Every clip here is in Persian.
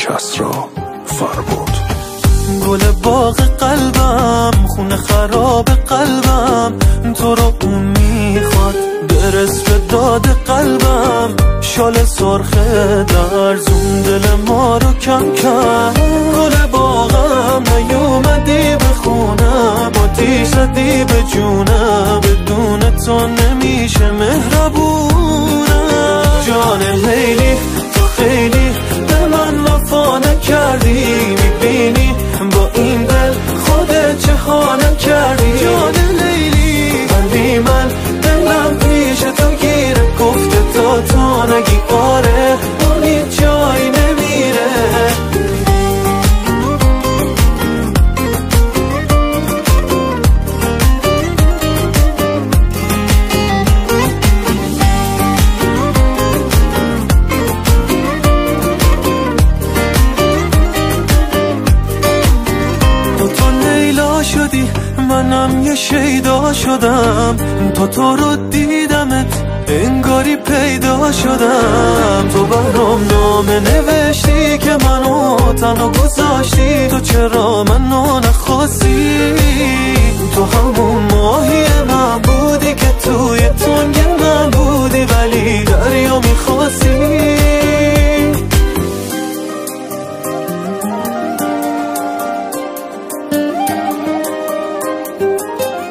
کسرا فربود. گل باغ قلبم، خونه خراب قلبم، تو رو اون میخواد، برس به داد قلبم، شال سرخه درزون دل ما رو کم کرد. گل باغم نیومدی به خونم، آتیش زدی به جونم، بدون تو نمیشه مهربونم. جان لیلی تو خیلی به من وفا نکردی، میبینی با این دل خودت چه ها نکردی. جان لیلی ولی من دلم پیش تو گیره، گفته تا تو نگی آره اون هیچ جایی نمیره. منم یه شیدا شدم، تو رو دیدمت انگاری پیدا شدم. تو برام نامه نوشتی که منو تنها گذاشتی، تو چرا منو نخواستی؟ تو همون ماهی من بودی که توی تنگ من بودی، ولی دریا میخواستی.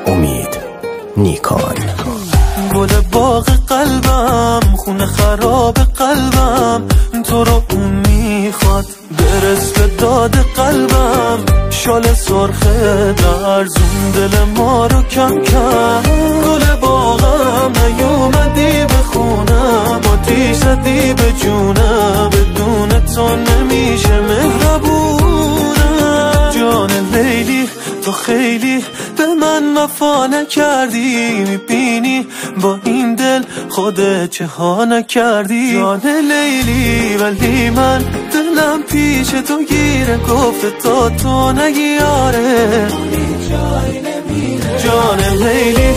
امید نیکان. گل باغ قلبم، خونه خراب قلبم، تو رو اون میخواد، برس به داد قلبم، شال سرخه درزون دل ما رو کم کرد. گل باغم نیومدی به خونم، آتیش زدی به جونم، بدون تو نمیشه مهربونم. جان لیلی تو خیلی به من وفا نکردی، میبینی با این دل خودت چه ها نکردی. جان لیلی ولی من دلم پیش تو گیره، گفت تا تو نگی آره جان لیلی